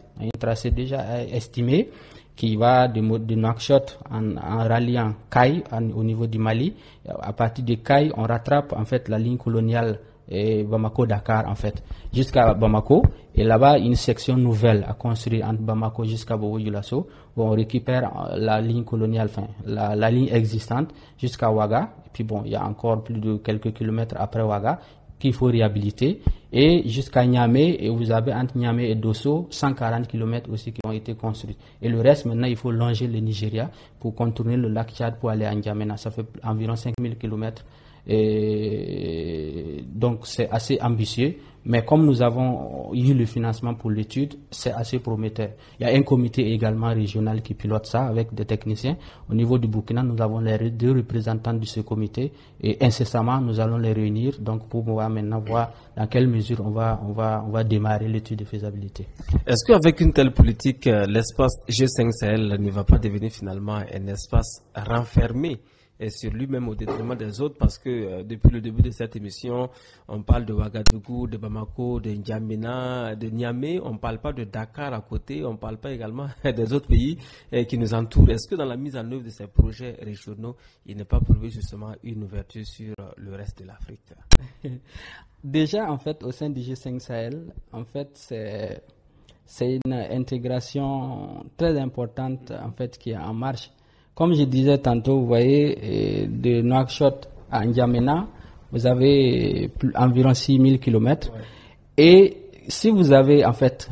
déjà estimé qui va de Nouakchott en ralliant Caille au niveau du Mali. À partir de Caille, on rattrape en fait la ligne coloniale Bamako-Dakar en fait jusqu'à Bamako. Et là-bas, une section nouvelle à construire entre Bamako jusqu'à Bobo-Dioulasso où on récupère la ligne coloniale, la ligne existante jusqu'à Ouaga. Et puis bon, il y a encore plus de quelques kilomètres après Ouaga qu'il faut réhabiliter. Et jusqu'à Niamey, et vous avez entre Niamey et Dosso 140 km aussi qui ont été construits. Et le reste, maintenant, il faut longer le Nigeria pour contourner le lac Tchad pour aller à N'Djamena. Ça fait environ 5000 km. Et donc c'est assez ambitieux, mais comme nous avons eu le financement pour l'étude, c'est assez prometteur. Il y a un comité également régional qui pilote ça avec des techniciens. Au niveau du Burkina, nous avons les 2 représentants de ce comité et incessamment nous allons les réunir donc pour pouvoir maintenant voir dans quelle mesure on va démarrer l'étude de faisabilité. Est-ce qu'avec une telle politique, l'espace G5 Sahel ne va pas devenir finalement un espace renfermé et sur lui-même au détriment des autres, parce que depuis le début de cette émission, on parle de Ouagadougou, de Bamako, de N'Djamena, de Niamey, on ne parle pas de Dakar à côté, on ne parle pas également des autres pays qui nous entourent. Est-ce que dans la mise en œuvre de ces projets régionaux, il n'est pas prévu justement une ouverture sur le reste de l'Afrique? Déjà, en fait, au sein du G5 Sahel, en fait, c'est une intégration très importante en fait qui est en marche. Comme je disais tantôt, vous voyez, de Nouakchott à N'Djamena, vous avez environ 6000 km. Ouais. Et si vous avez en fait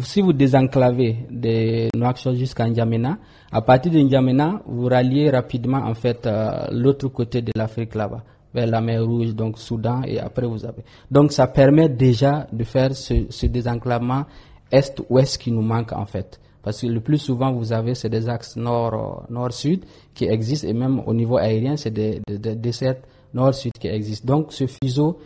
si vous désenclavez de Nouakchott jusqu'à N'Djamena, à partir de N'Djamena, vous ralliez rapidement en fait l'autre côté de l'Afrique là-bas, vers la mer Rouge, donc Soudan, et après vous avez. Donc ça permet déjà de faire ce désenclavement est-ouest qui nous manque en fait. Parce que le plus souvent, vous avez, c'est des axes nord-sud qui existent, et même au niveau aérien, c'est des desserts nord-sud qui existent. Donc, ce fuseau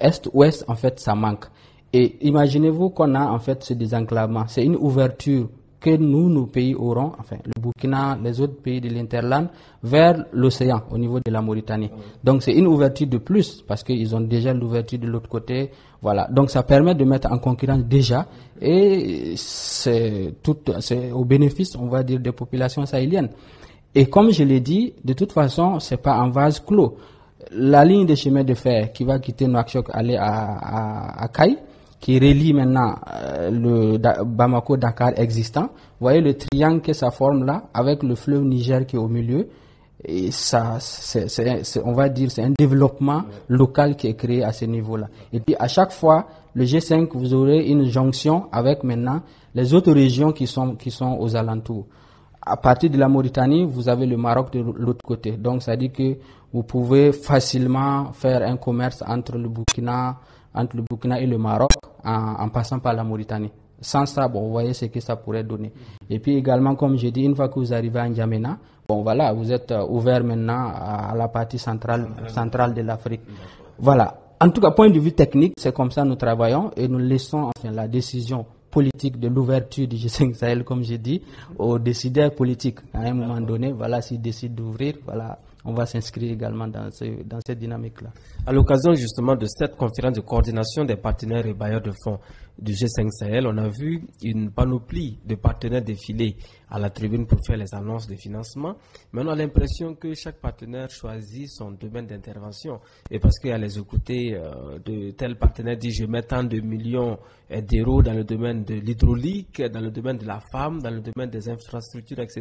est-ouest, en fait, ça manque. Et imaginez-vous qu'on a, en fait, ce désenclavement. C'est une ouverture que nous, nos pays auront, enfin, le Burkina, les autres pays de l'Interland, vers l'océan, au niveau de la Mauritanie. Donc, c'est une ouverture de plus, parce qu'ils ont déjà l'ouverture de l'autre côté. Voilà. Donc, ça permet de mettre en concurrence déjà, et c'est au bénéfice, on va dire, des populations sahéliennes. Et comme je l'ai dit, de toute façon, c'est pas un vase clos. La ligne de chemin de fer qui va quitter Nouakchott, aller à Kaï, qui relie maintenant le Bamako-Dakar existant. Vous voyez le triangle que ça forme là, avec le fleuve Niger qui est au milieu. Et ça, on va dire, c'est un développement local qui est créé à ce niveau-là. Et puis à chaque fois, le G5, vous aurez une jonction avec maintenant les autres régions qui sont aux alentours. À partir de la Mauritanie, vous avez le Maroc de l'autre côté. Donc ça dit que vous pouvez facilement faire un commerce entre le Burkina et le Maroc en passant par la Mauritanie. Sans ça, bon, vous voyez ce que ça pourrait donner. Et puis également, comme j'ai dit, une fois que vous arrivez à N'Djamena, bon voilà, vous êtes ouvert maintenant à la partie centrale de l'Afrique. Voilà. En tout cas, point de vue technique, c'est comme ça que nous travaillons, et nous laissons enfin la décision politique de l'ouverture du G5 Sahel, comme j'ai dit, aux décideurs politiques. À un moment donné, voilà, s'ils décident d'ouvrir, voilà, on va s'inscrire également dans cette dynamique-là. À l'occasion justement de cette conférence de coordination des partenaires et bailleurs de fonds du G5 Sahel, on a vu une panoplie de partenaires défiler à la tribune pour faire les annonces de financement. Mais on a l'impression que chaque partenaire choisit son domaine d'intervention. Et parce qu'à les écouter, de tel partenaire dit je mets tant de millions d'euros dans le domaine de l'hydraulique, dans le domaine de la femme, dans le domaine des infrastructures, etc.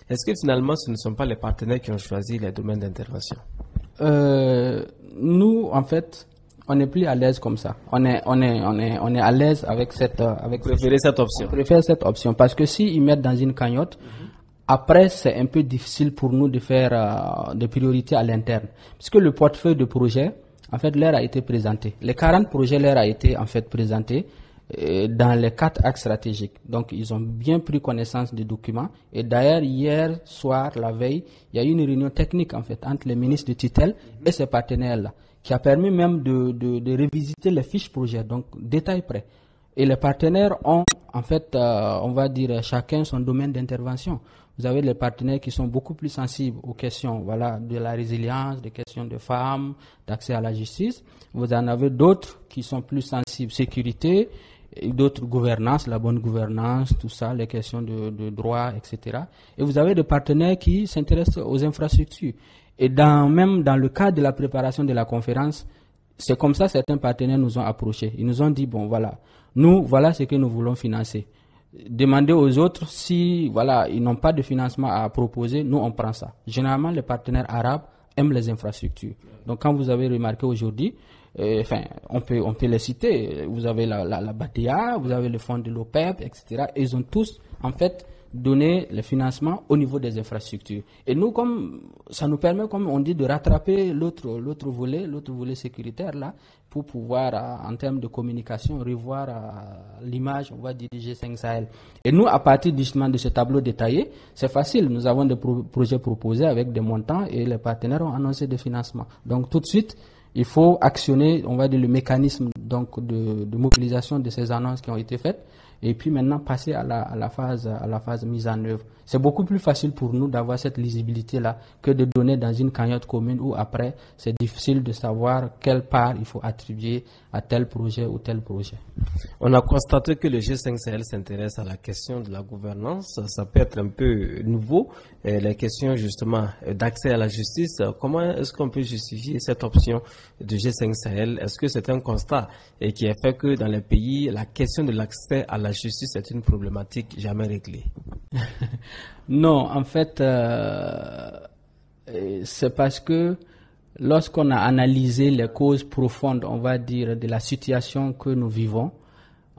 Est-ce que finalement ce ne sont pas les partenaires qui ont choisi les domaines d'intervention? Nous, en fait, on n'est plus à l'aise comme ça. On est à l'aise avec cette option. On préfère cette option parce que s'ils mettent dans une cagnotte, après c'est un peu difficile pour nous de faire des priorités à l'interne, puisque le portefeuille de projets, en fait, leur a été présenté. Les 40 projets leur a été en fait présentés dans les 4 axes stratégiques. Donc, ils ont bien pris connaissance des documents. Et d'ailleurs, hier soir, la veille, il y a eu une réunion technique en fait entre les ministres de tutelle et ces partenaires-là, qui a permis même de revisiter les fiches projets, donc détail près. Et les partenaires ont, en fait, on va dire, chacun son domaine d'intervention. Vous avez les partenaires qui sont beaucoup plus sensibles aux questions, voilà, de la résilience, des questions de femmes, d'accès à la justice. Vous en avez d'autres qui sont plus sensibles sécurité, et d'autres gouvernance, la bonne gouvernance, tout ça, les questions de droit, etc. Et vous avez des partenaires qui s'intéressent aux infrastructures. Et même dans le cadre de la préparation de la conférence, c'est comme ça certains partenaires nous ont approchés. Ils nous ont dit, bon voilà, nous, voilà ce que nous voulons financer. Demandez aux autres si, voilà, ils n'ont pas de financement à proposer, nous on prend ça. Généralement, les partenaires arabes aiment les infrastructures. Donc quand vous avez remarqué aujourd'hui, on peut les citer. Vous avez la BADEA, vous avez le fonds de l'OPEP, etc. Et ils ont tous, en fait, donné le financement au niveau des infrastructures. Et nous, comme ça nous permet, comme on dit, de rattraper l'autre volet sécuritaire là, pour pouvoir, en termes de communication, revoir l'image, on va dire, du G5 Sahel. Et nous, à partir justement de ce tableau détaillé, c'est facile. Nous avons des projets proposés avec des montants et les partenaires ont annoncé des financements. Donc tout de suite, il faut actionner, on va dire, le mécanisme donc de mobilisation de ces annonces qui ont été faites, et puis maintenant passer à la phase mise en œuvre. C'est beaucoup plus facile pour nous d'avoir cette lisibilité-là que de donner dans une cagnotte commune où après, c'est difficile de savoir quelle part il faut attribuer à tel projet ou tel projet. On a constaté que le G5 Sahel s'intéresse à la question de la gouvernance. Ça peut être un peu nouveau. Les questions justement d'accès à la justice, comment est-ce qu'on peut justifier cette option du G5 Sahel? Est-ce que c'est un constat qui a fait que dans les pays, la question de l'accès à la justice est une problématique jamais réglée? Non, en fait, c'est parce que lorsqu'on a analysé les causes profondes, on va dire, de la situation que nous vivons,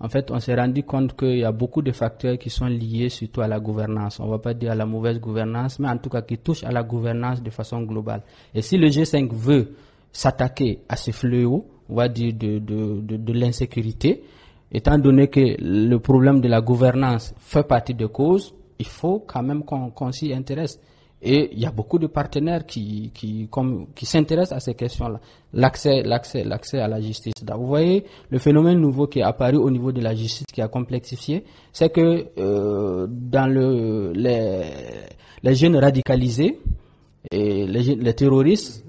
en fait, on s'est rendu compte qu'il y a beaucoup de facteurs qui sont liés surtout à la gouvernance. On ne va pas dire à la mauvaise gouvernance, mais en tout cas qui touchent à la gouvernance de façon globale. Et si le G5 veut s'attaquer à ces fléaux, on va dire de l'insécurité, étant donné que le problème de la gouvernance fait partie des causes, il faut quand même qu'on s'y intéresse. Et il y a beaucoup de partenaires qui s'intéressent à ces questions-là. L'accès à la justice. Vous voyez, le phénomène nouveau qui est apparu au niveau de la justice, qui a complexifié, c'est que dans les jeunes radicalisés et les terroristes,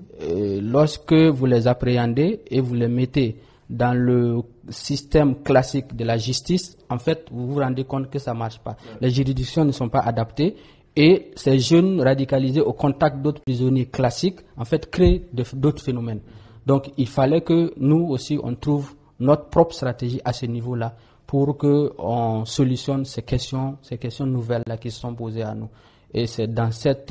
lorsque vous les appréhendez et vous les mettez dans le système classique de la justice, en fait, vous vous rendez compte que ça marche pas. Les juridictions ne sont pas adaptées. Et ces jeunes radicalisés au contact d'autres prisonniers classiques, en fait, créent d'autres phénomènes. Donc, il fallait que nous aussi, on trouve notre propre stratégie à ce niveau-là pour qu'on solutionne ces questions nouvelles-là qui se sont posées à nous. Et c'est dans cette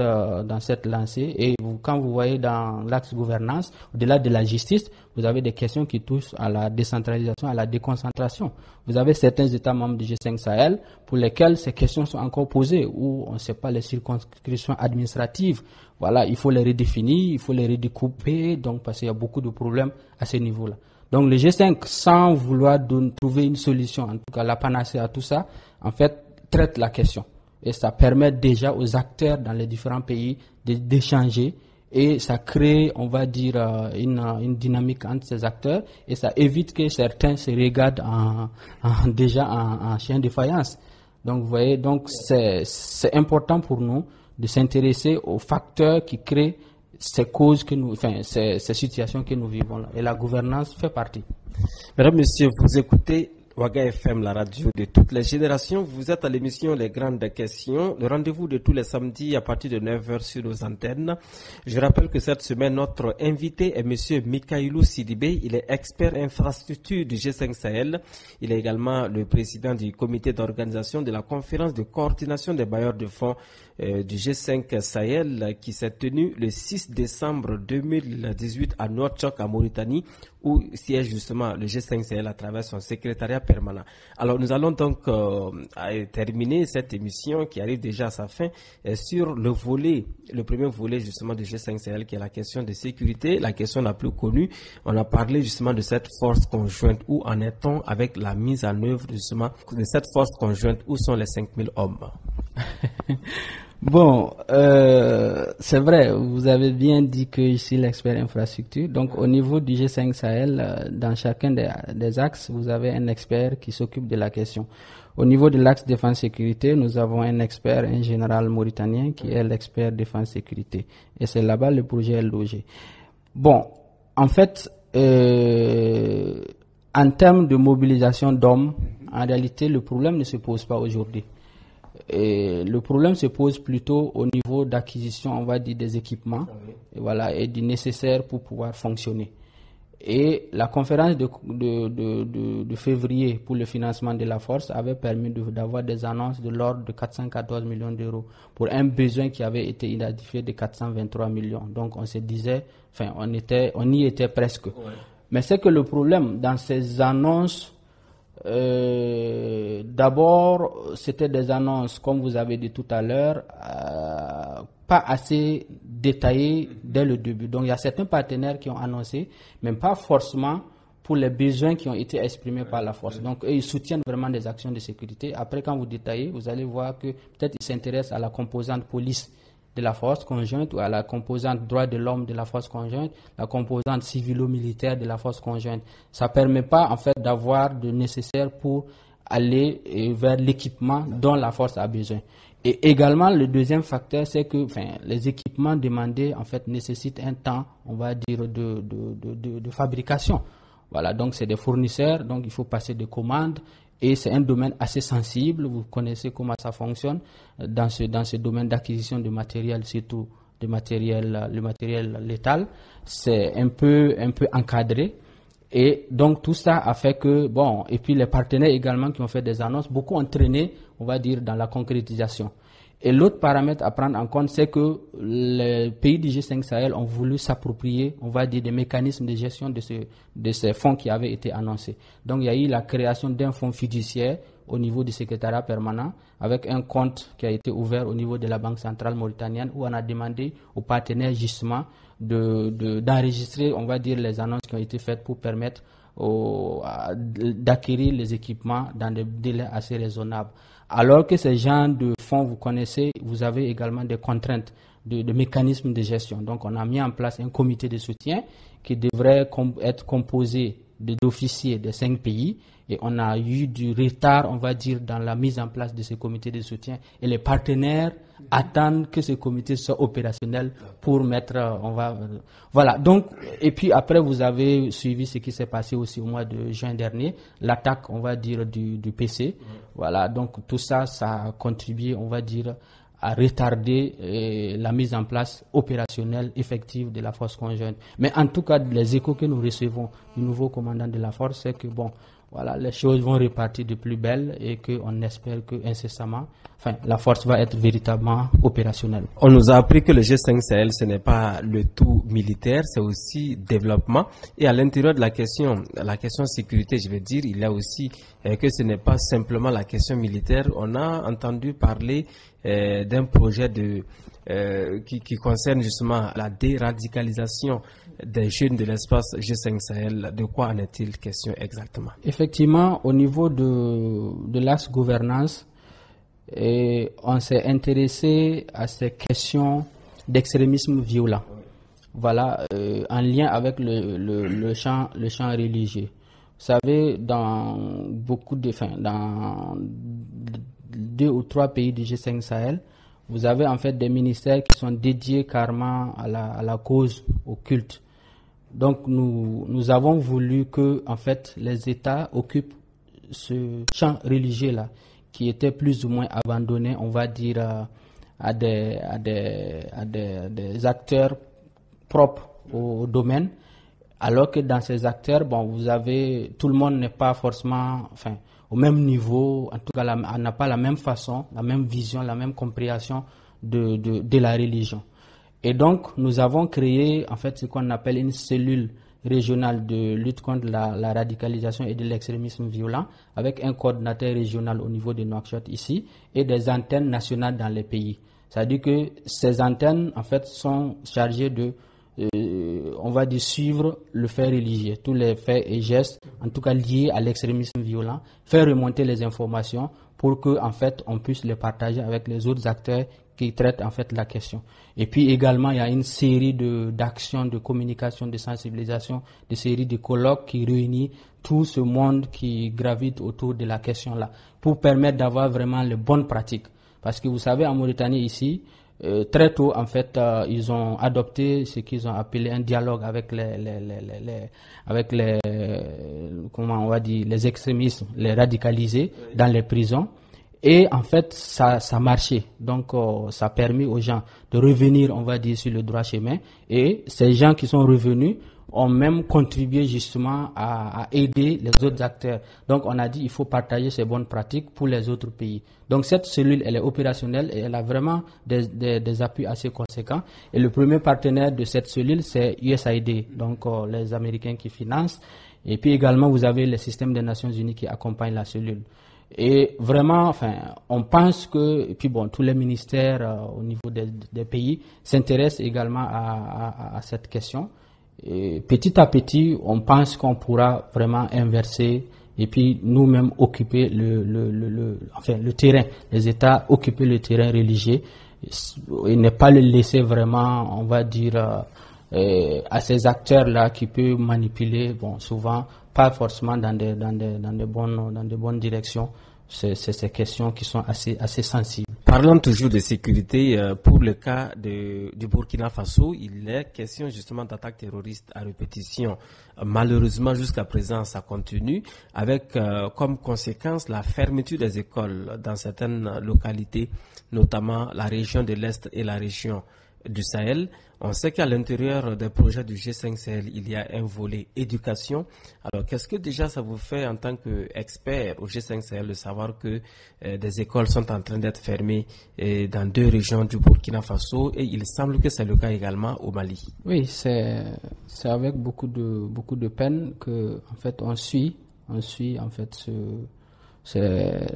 lancée. Et quand vous voyez dans l'axe gouvernance, au-delà de la justice, vous avez des questions qui touchent à la décentralisation, à la déconcentration. Vous avez certains États membres du G5 Sahel pour lesquels ces questions sont encore posées, où on ne sait pas les circonscriptions administratives. Voilà, il faut les redéfinir, il faut les redécouper, donc parce qu'il y a beaucoup de problèmes à ce niveau-là. Donc le G5, sans vouloir trouver une solution, en tout cas la panacée à tout ça, en fait, traite la question. Et ça permet déjà aux acteurs dans les différents pays d'échanger et ça crée, on va dire, une dynamique entre ces acteurs et ça évite que certains se regardent déjà en chien de faïence. Donc, vous voyez, donc c'est important pour nous de s'intéresser aux facteurs qui créent ces causes ces situations que nous vivons là. Et la gouvernance fait partie. Mesdames, Messieurs, vous écoutez Waga FM, la radio de toutes les générations. Vous êtes à l'émission Les Grandes Questions, le rendez-vous de tous les samedis à partir de 9h sur nos antennes. Je rappelle que cette semaine, notre invité est monsieur Mikailou Sidibé. Il est expert infrastructure du G5 Sahel. Il est également le président du comité d'organisation de la conférence de coordination des bailleurs de fonds du G5 Sahel qui s'est tenue le 6 décembre 2018 à Nouakchott, en Mauritanie, où siège justement le G5 Sahel à travers son secrétariat permanent. Alors nous allons donc terminer cette émission qui arrive déjà à sa fin sur le premier volet justement du G5 Sahel qui est la question de sécurité, la question la plus connue. On a parlé justement de cette force conjointe. Où en est-on avec la mise en œuvre justement de cette force conjointe? Où sont les 5000 hommes? Bon, c'est vrai, vous avez bien dit que je suis l'expert infrastructure. Donc, au niveau du G5 Sahel, dans chacun des axes, vous avez un expert qui s'occupe de la question. Au niveau de l'axe défense-sécurité, nous avons un expert, un général mauritanien qui est l'expert défense-sécurité. Et c'est là-bas le projet est logé. Bon, en fait, en termes de mobilisation d'hommes, en réalité, le problème ne se pose pas aujourd'hui. Et le problème se pose plutôt au niveau d'acquisition, on va dire, des équipements, et voilà, et du nécessaire pour pouvoir fonctionner. Et la conférence de février pour le financement de la force avait permis d'avoir des annonces de l'ordre de 414 millions d'euros pour un besoin qui avait été identifié de 423 millions. Donc on se disait, on y était presque. Ouais. Mais c'est que le problème dans ces annonces, d'abord, c'était des annonces, comme vous avez dit tout à l'heure, pas assez détaillées dès le début. Donc, il y a certains partenaires qui ont annoncé, mais pas forcément pour les besoins qui ont été exprimés par la force. Donc, eux, ils soutiennent vraiment des actions de sécurité. Après, quand vous détaillez, vous allez voir que peut-être ils s'intéressent à la composante police de la force conjointe ou à la composante droits de l'homme de la force conjointe, la composante civilo-militaire de la force conjointe. Ça ne permet pas en fait d'avoir de nécessaire pour aller vers l'équipement dont la force a besoin. Et également, le deuxième facteur, c'est que les équipements demandés en fait nécessitent un temps, on va dire, de fabrication. Voilà, donc c'est des fournisseurs, donc il faut passer des commandes. Et c'est un domaine assez sensible, vous connaissez comment ça fonctionne dans ce domaine d'acquisition de matériel, surtout le matériel létal. C'est un peu encadré. Et donc tout ça a fait que, et puis les partenaires également qui ont fait des annonces, beaucoup ont traîné, on va dire, dans la concrétisation. Et l'autre paramètre à prendre en compte, c'est que les pays du G5 Sahel ont voulu s'approprier, on va dire, des mécanismes de gestion de ces fonds qui avaient été annoncés. Donc, il y a eu la création d'un fonds fiduciaire au niveau du secrétariat permanent, avec un compte qui a été ouvert au niveau de la Banque centrale mauritanienne, où on a demandé aux partenaires justement d'enregistrer, on va dire, les annonces qui ont été faites pour permettre d'acquérir les équipements dans des délais assez raisonnables. Alors que ces genres de fonds, vous connaissez, vous avez également des contraintes de mécanismes de gestion. Donc, on a mis en place un comité de soutien qui devrait être composé d'officiers de 5 pays. Et on a eu du retard, on va dire, dans la mise en place de ces comités de soutien. Et les partenaires attendent que ces comités soient opérationnels pour mettre, voilà. Donc, et puis après, vous avez suivi ce qui s'est passé aussi au mois de juin dernier, l'attaque, on va dire, du PC. Voilà. Donc, tout ça, ça a contribué, on va dire, à retarder la mise en place opérationnelle effective de la force conjointe. Mais en tout cas, les échos que nous recevons du nouveau commandant de la force, c'est que bon, voilà, les choses vont repartir de plus belle et qu'on espère que incessamment, la force va être véritablement opérationnelle. On nous a appris que le G5 Sahel, ce n'est pas le tout militaire, c'est aussi développement. Et à l'intérieur de la question sécurité, je veux dire, il y a aussi que ce n'est pas simplement la question militaire. On a entendu parler d'un projet qui concerne justement la déradicalisation des jeunes de l'espace G5 Sahel. De quoi en est-il question exactement? Effectivement, au niveau de l'axe gouvernance, on s'est intéressé à ces questions d'extrémisme violent. Voilà, en lien avec le champ religieux. Vous savez, dans dans 2 ou 3 pays du G5 Sahel, vous avez en fait des ministères qui sont dédiés carrément à la cause, au culte. Donc nous avons voulu que en fait les États occupent ce champ religieux-là, qui était plus ou moins abandonné, on va dire, à des acteurs propres au domaine, alors que dans ces acteurs, bon, vous avez, tout le monde n'est pas forcément, au même niveau, en tout cas, on n'a pas la même façon, la même vision, la même compréhension de la religion. Et donc, nous avons créé, en fait, ce qu'on appelle une cellule régionale de lutte contre la radicalisation et de l'extrémisme violent, avec un coordinateur régional au niveau de Nouakchott ici, et des antennes nationales dans les pays. C'est-à-dire que ces antennes, en fait, sont chargées de, on va dire, suivre le fait religieux, tous les faits et gestes, en tout cas liés à l'extrémisme violent, faire remonter les informations pour que, en fait, on puisse les partager avec les autres acteurs qui traitent en fait la question. Et puis également, il y a une série d'actions de communication, de sensibilisation, des séries de colloques qui réunissent tout ce monde qui gravite autour de la question-là, pour permettre d'avoir vraiment les bonnes pratiques. Parce que vous savez, en Mauritanie ici, très tôt, en fait, ils ont adopté ce qu'ils ont appelé un dialogue avec comment on va dire, les extrémistes, les radicalisés dans les prisons. Et en fait, ça marchait. Donc, ça a permis aux gens de revenir, on va dire, sur le droit chemin. Et ces gens qui sont revenus ont même contribué justement à aider les autres acteurs. Donc, on a dit il faut partager ces bonnes pratiques pour les autres pays. Donc, cette cellule, elle est opérationnelle et elle a vraiment des appuis assez conséquents. Et le premier partenaire de cette cellule, c'est USAID, donc les Américains qui financent. Et puis également, vous avez le système des Nations Unies qui accompagne la cellule. Et vraiment, on pense que, et puis bon, tous les ministères au niveau des pays s'intéressent également à cette question. Et petit à petit, on pense qu'on pourra vraiment inverser et puis nous-mêmes occuper le terrain, les États occuper le terrain religieux et ne pas le laisser vraiment, on va dire, à ces acteurs-là qui peuvent manipuler, bon, souvent, pas forcément dans de bonnes directions, ces questions qui sont assez sensibles. Parlant toujours de sécurité, pour le cas du Burkina Faso, il est question justement d'attaques terroristes à répétition. Malheureusement, jusqu'à présent, ça continue, avec comme conséquence la fermeture des écoles dans certaines localités, notamment la région de l'Est et la région du Sahel. On sait qu'à l'intérieur des projets du G5 Sahel, il y a un volet éducation. Alors, qu'est-ce que déjà ça vous fait en tant qu'expert au G5 Sahel de savoir que des écoles sont en train d'être fermées dans 2 régions du Burkina Faso et il semble que c'est le cas également au Mali? Oui, c'est avec beaucoup de peine que en fait on suit en fait cette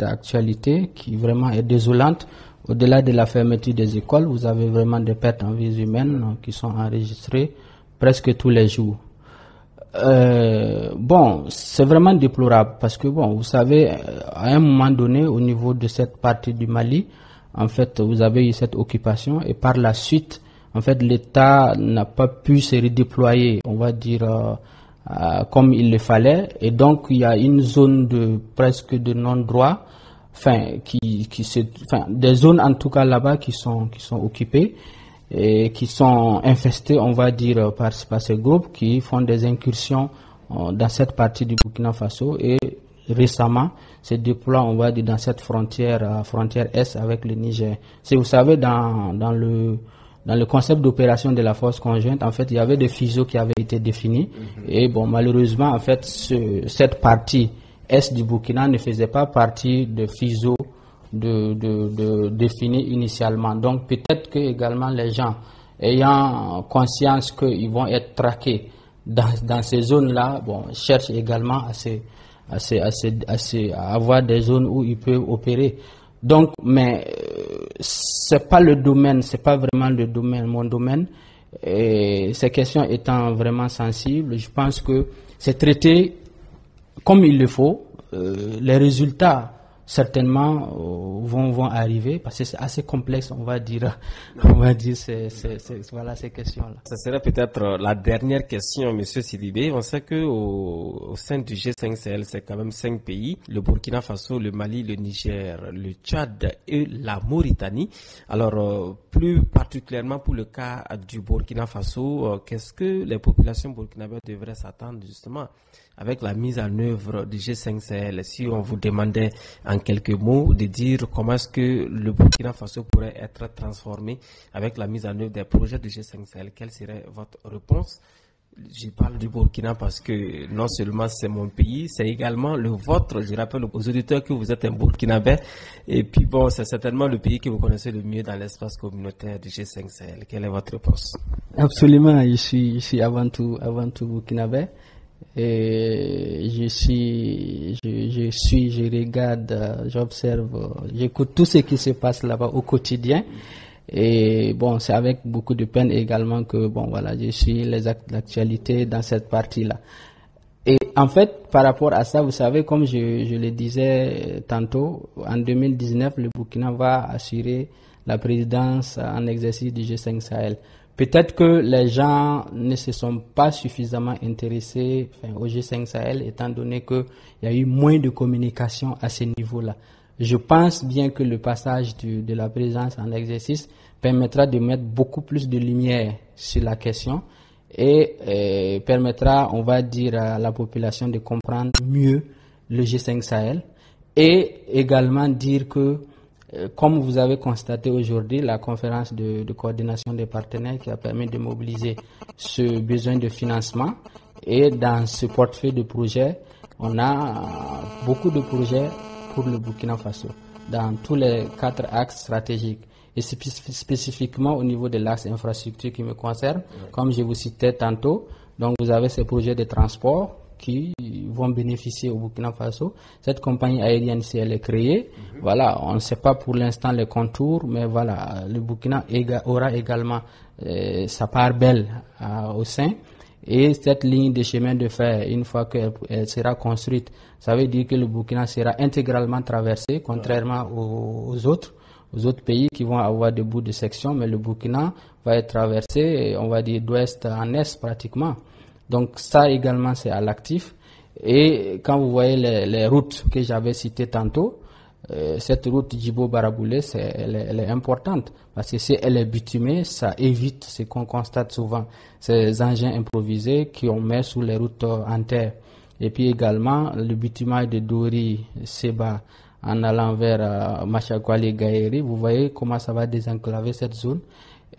actualité qui vraiment est désolante. Au-delà de la fermeture des écoles, vous avez vraiment des pertes en vies humaines qui sont enregistrées presque tous les jours. Bon, c'est vraiment déplorable parce que bon, vous savez, à un moment donné, au niveau de cette partie du Mali, en fait, vous avez eu cette occupation et par la suite, en fait, l'État n'a pas pu se redéployer, on va dire, comme il le fallait, et donc il y a une zone de presque de non-droit, des zones en tout cas là-bas qui sont occupées et qui sont infestées, on va dire, par ces groupes qui font des incursions dans cette partie du Burkina Faso et récemment se déploient, on va dire, dans cette frontière est avec le Niger. Si vous savez, dans le concept d'opération de la force conjointe, en fait, il y avait des fuseaux qui avaient été définis. Et bon, malheureusement, en fait, cette partie est du Burkina ne faisait pas partie de fuseaux définis initialement. Donc, peut-être que également les gens ayant conscience qu'ils vont être traqués dans ces zones-là, bon, cherchent également à avoir des zones où ils peuvent opérer. Donc, mais c'est pas vraiment mon domaine. Et ces questions étant vraiment sensibles, je pense que c'est traité comme il le faut. Les résultats certainement vont arriver parce que c'est assez complexe, on va dire voilà ces questions-là. Ça serait peut-être la dernière question, Monsieur Sidibé. On sait que au sein du G5 Sahel, c'est quand même 5 pays: le Burkina Faso, le Mali, le Niger, le Tchad et la Mauritanie. Alors, plus particulièrement pour le cas du Burkina Faso, qu'est-ce que les populations burkinabées devraient s'attendre justement avec la mise en œuvre du G5 Sahel? Si on vous demandait en quelques mots de dire comment est-ce que le Burkina Faso pourrait être transformé avec la mise en œuvre des projets du G5 Sahel, quelle serait votre réponse? Je parle du Burkina parce que non seulement c'est mon pays, c'est également le vôtre. Je rappelle aux auditeurs que vous êtes un Burkinabé. Et puis bon, c'est certainement le pays que vous connaissez le mieux dans l'espace communautaire du G5 Sahel. Quelle est votre réponse? Absolument, je suis avant tout Burkinabé. Et je regarde, j'observe, j'écoute tout ce qui se passe là-bas au quotidien. Et bon, c'est avec beaucoup de peine également que bon voilà, je suis l'actualité dans cette partie-là. Et en fait, par rapport à ça, vous savez, comme je le disais tantôt, en 2019, le Burkina va assurer la présidence en exercice du G5 Sahel. Peut-être que les gens ne se sont pas suffisamment intéressés au G5 Sahel, étant donné qu'il y a eu moins de communication à ce niveau-là. Je pense bien que le passage de la présidence en exercice permettra de mettre beaucoup plus de lumière sur la question et permettra, on va dire, à la population de comprendre mieux le G5 Sahel et également dire que, comme vous avez constaté aujourd'hui, la conférence de coordination des partenaires qui a permis de mobiliser ce besoin de financement et dans ce portefeuille de projets, on a beaucoup de projets pour le Burkina Faso dans tous les 4 axes stratégiques et spécifiquement au niveau de l'axe infrastructure qui me concerne, comme je vous citais tantôt. Donc vous avez ces projets de transport qui vont bénéficier au Burkina Faso. Cette compagnie aérienne, si elle est créée, voilà, on ne sait pas pour l'instant les contours, mais voilà, le Burkina aura également sa part belle au sein. Et cette ligne de chemin de fer, une fois qu'elle sera construite, ça veut dire que le Burkina sera intégralement traversé, contrairement aux autres pays qui vont avoir des bouts de section, mais le Burkina va être traversé, on va dire, d'ouest en est pratiquement. Donc ça également, c'est à l'actif. Et quand vous voyez les routes que j'avais citées tantôt, cette route Djibo-Baraboulé, elle est importante parce que si elle est bitumée, ça évite ce qu'on constate souvent, ces engins improvisés qu'on met sous les routes en terre. Et puis également, le bitumage de Dori, Seba, en allant vers Machakwali Gaïri. Vous voyez comment ça va désenclaver cette zone.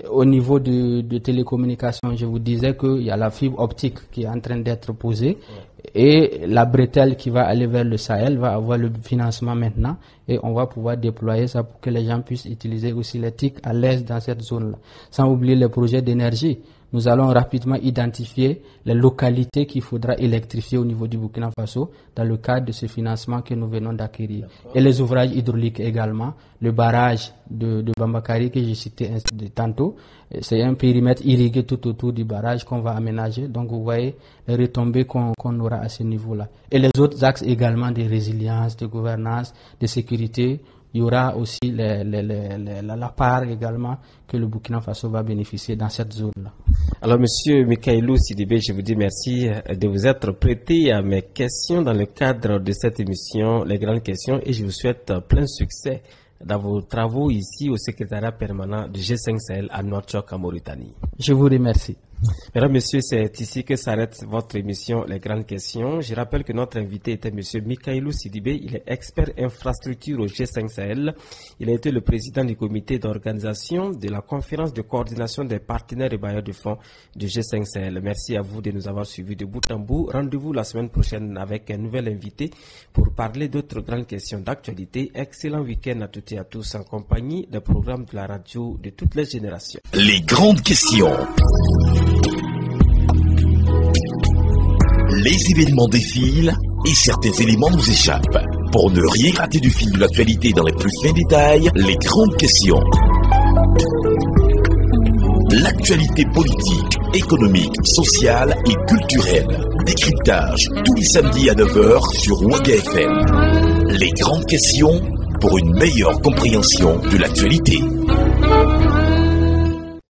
Au niveau de télécommunications, je vous disais qu'il y a la fibre optique qui est en train d'être posée et la bretelle qui va aller vers le Sahel va avoir le financement maintenant et on va pouvoir déployer ça pour que les gens puissent utiliser aussi les TIC à l'aise dans cette zone-là. Sans oublier les projets d'énergie. Nous allons rapidement identifier les localités qu'il faudra électrifier au niveau du Burkina Faso dans le cadre de ce financement que nous venons d'acquérir. Et les ouvrages hydrauliques également. Le barrage de Bambakari que j'ai cité tantôt, c'est un périmètre irrigué tout autour du barrage qu'on va aménager. Donc vous voyez les retombées qu'on aura à ce niveau-là. Et les autres axes également de résilience, de gouvernance, de sécurité. Il y aura aussi la part également que le Burkina Faso va bénéficier dans cette zone-là. Alors, Monsieur Mikailou Sidibé, je vous dis merci de vous être prêté à mes questions dans le cadre de cette émission, Les Grandes Questions, et je vous souhaite plein succès dans vos travaux ici au secrétariat permanent du G5 Sahel à Nouakchott en Mauritanie. Je vous remercie. Mesdames, Messieurs, c'est ici que s'arrête votre émission Les Grandes Questions. Je rappelle que notre invité était Monsieur Mikailou Sidibé. Il est expert infrastructure au G5 Sahel. Il a été le président du comité d'organisation de la conférence de coordination des partenaires et bailleurs de fonds du G5 Sahel. Merci à vous de nous avoir suivis de bout en bout. Rendez-vous la semaine prochaine avec un nouvel invité pour parler d'autres grandes questions d'actualité. Excellent week-end à toutes et à tous en compagnie des programmes de la radio de toutes les générations. Les Grandes Questions. Les événements défilent et certains éléments nous échappent. Pour ne rien rater du fil de l'actualité dans les plus fins détails, les grandes questions. L'actualité politique, économique, sociale et culturelle. Décryptage tous les samedis à 9h sur Waga FM. Les grandes questions pour une meilleure compréhension de l'actualité.